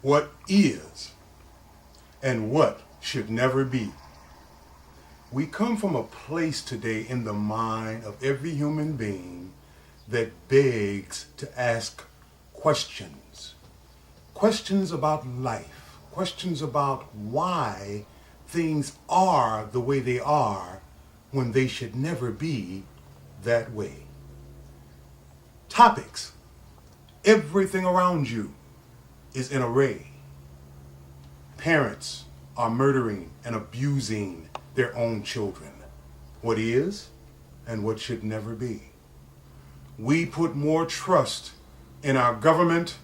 what is and what should never be. We come from a place today in the mind of every human being that begs to ask questions. Questions about life, questions about why things are the way they are when they should never be that way. Topics. Everything around you is in array. Parents are murdering and abusing their own children. What is and what should never be. We put more trust in our government,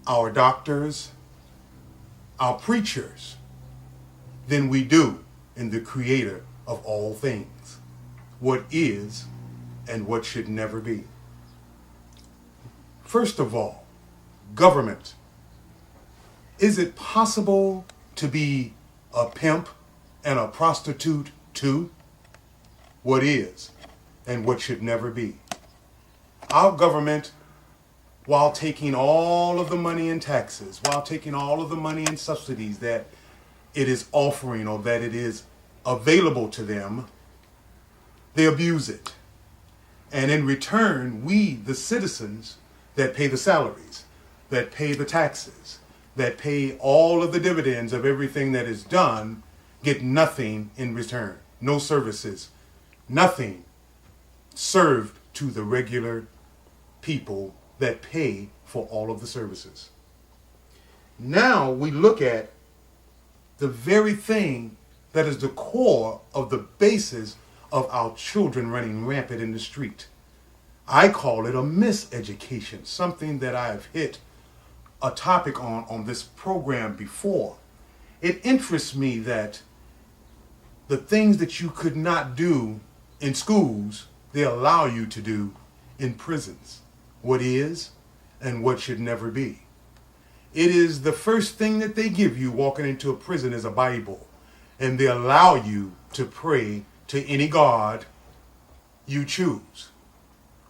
our doctors, our preachers, than we do in the creator of all things. What is and what should never be. First of all, government. Is it possible to be a pimp and a prostitute too? What is and what should never be. Our government, while taking all of the money in taxes, while taking all of the money in subsidies that it is offering or that it is available to them, they abuse it. And in return, we, the citizens that pay the salaries, that pay the taxes, that pay all of the dividends of everything that is done, get nothing in return. No services, nothing served to the regular people that pay for all of the services. Now we look at the very thing that is the core of the basis of our children running rampant in the street. I call it a miseducation, something that I have hit a topic on this program before. It interests me that the things that you could not do in schools, they allow you to do in prisons. What is and what should never be. It is the first thing that they give you walking into a prison is a Bible, and they allow you to pray to any God you choose.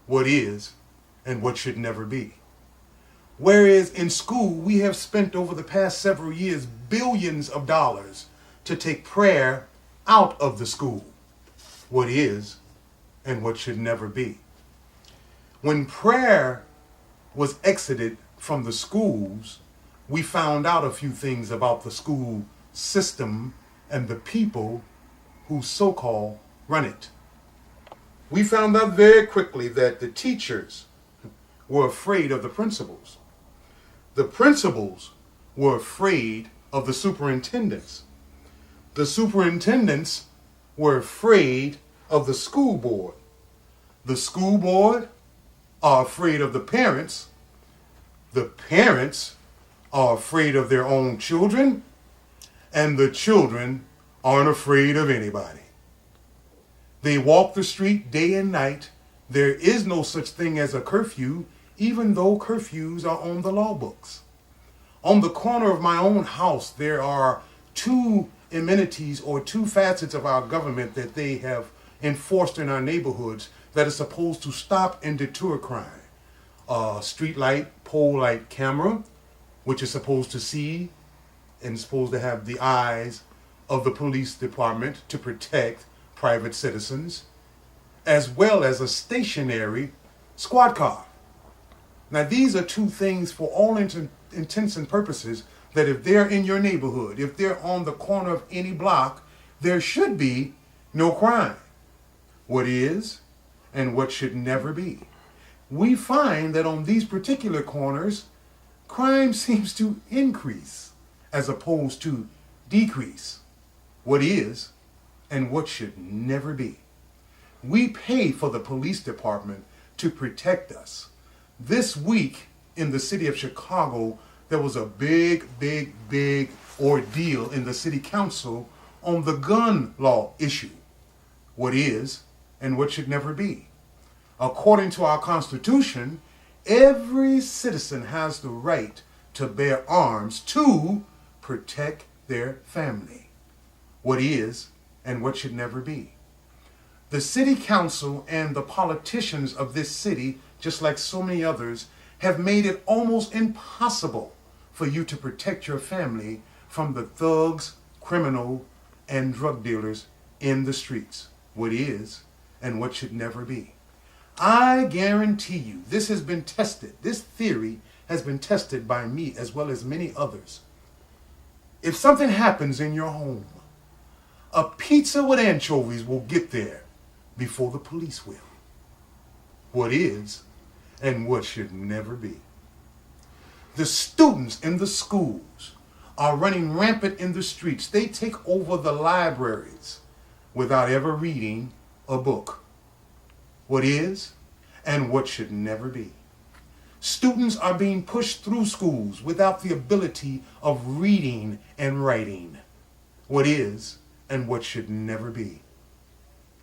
What is and what should never be. Whereas in school, we have spent over the past several years billions of dollars to take prayer out of the school. What is and what should never be. When prayer was exited from the schools, we found out a few things about the school system and the people who so-called run it. We found out very quickly that the teachers were afraid of the principals. The principals were afraid of the superintendents. The superintendents were afraid of the school board. The school board are afraid of the parents. The parents are afraid of their own children. And the children aren't afraid of anybody. They walk the street day and night. There is no such thing as a curfew, even though curfews are on the law books. On the corner of my own house, there are two amenities or two facets of our government that they have enforced in our neighborhoods that is supposed to stop and deter crime. Street light, pole light camera, which is supposed to see and supposed to have the eyes of the police department to protect private citizens, as well as a stationary squad car. Now, these are two things for all intents and purposes that if they're in your neighborhood, if they're on the corner of any block, there should be no crime. What is and what should never be. We find that on these particular corners, crime seems to increase as opposed to decrease. What is and what should never be. We pay for the police department to protect us. This week in the city of Chicago, there was a big ordeal in the city council on the gun law issue. What is and what should never be. According to our Constitution, every citizen has the right to bear arms to protect their family. What is and what should never be. The city council and the politicians of this city, just like so many others, have made it almost impossible for you to protect your family from the thugs, criminal, and drug dealers in the streets. What is and what should never be. I guarantee you this has been tested. This theory has been tested by me as well as many others. If something happens in your home, a pizza with anchovies will get there before the police will. What is and what should never be. The students in the schools are running rampant in the streets. They take over the libraries without ever reading a book. What is and what should never be. Students are being pushed through schools without the ability of reading and writing. What is and what should never be.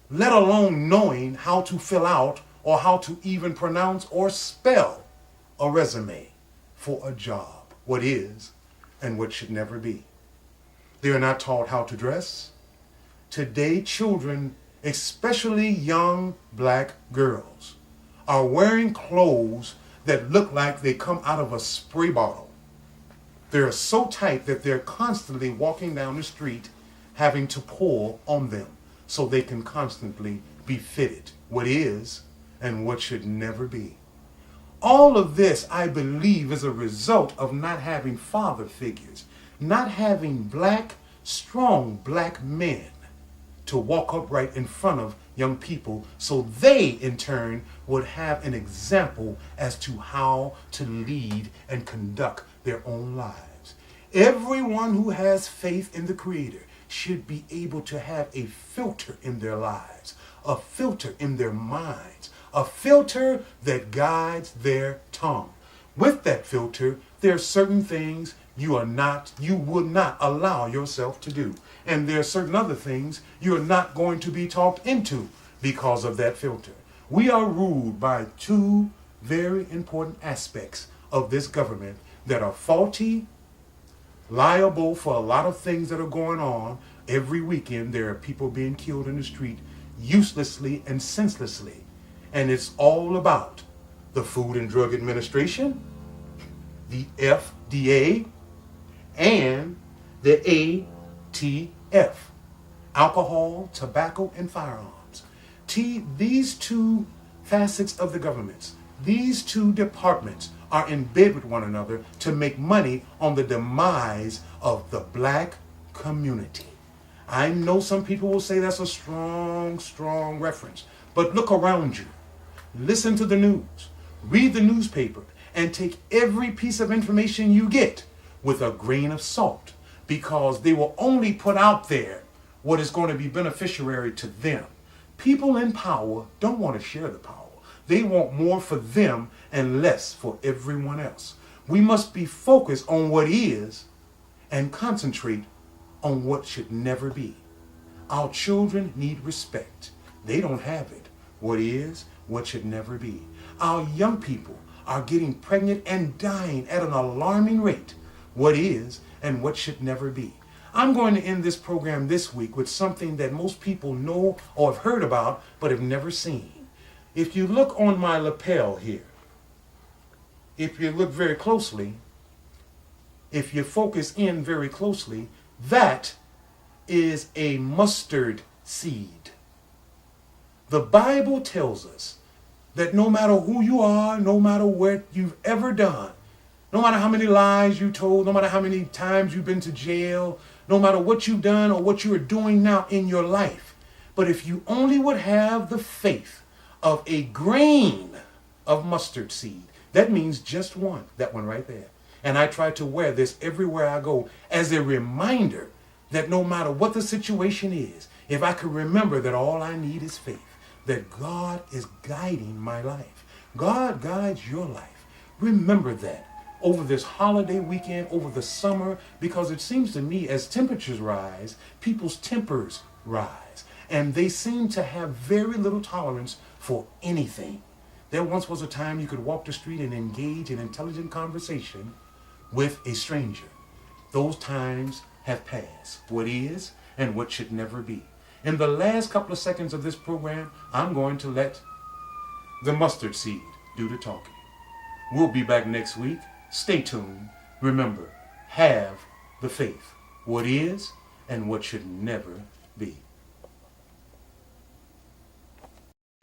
Let alone knowing how to fill out or how to even pronounce or spell a resume for a job. What is and what should never be. They are not taught how to dress. Today, children, especially young black girls, are wearing clothes that look like they come out of a spray bottle. They're so tight that they're constantly walking down the street having to pull on them so they can constantly be fitted. What is and what should never be. All of this, I believe, is a result of not having father figures, not having black, strong black men to walk upright in front of young people so they, in turn, would have an example as to how to lead and conduct their own lives. Everyone who has faith in the Creator should be able to have a filter in their lives, a filter in their minds, a filter that guides their tongue. With that filter, there are certain things you would not allow yourself to do. And there are certain other things you're not going to be talked into because of that filter. We are ruled by two very important aspects of this government that are faulty, liable for a lot of things that are going on. Every weekend there are people being killed in the street uselessly and senselessly. And it's all about the Food and Drug Administration, the FDA, and the ATF, alcohol, tobacco, and firearms. These two facets of the government, these two departments are in bed with one another to make money on the demise of the black community. I know some people will say that's a strong reference, but look around you. Listen to the news, read the newspaper, and take every piece of information you get with a grain of salt, because they will only put out there what is going to be beneficiary to them. People in power don't want to share the power. They want more for them and less for everyone else. We must be focused on what is and concentrate on what should never be. Our children need respect. They don't have it. What is, what should never be. Our young people are getting pregnant and dying at an alarming rate. What is and what should never be. I'm going to end this program this week with something that most people know or have heard about but have never seen. If you look on my lapel here, if you look very closely, if you focus in very closely, that is a mustard seed. The Bible tells us that no matter who you are, no matter what you've ever done, no matter how many lies you told, no matter how many times you've been to jail, no matter what you've done or what you are doing now in your life, but if you only would have the faith of a grain of mustard seed, that means just one, that one right there. And I try to wear this everywhere I go as a reminder that no matter what the situation is, if I can remember that all I need is faith, that God is guiding my life. God guides your life. Remember that over this holiday weekend, over the summer, because it seems to me as temperatures rise, people's tempers rise. And they seem to have very little tolerance for anything. There once was a time you could walk the street and engage in intelligent conversation with a stranger. Those times have passed. What is and what should never be. In the last couple of seconds of this program, I'm going to let the mustard seed do the talking. We'll be back next week. Stay tuned. Remember, have the faith. What is and what should never be.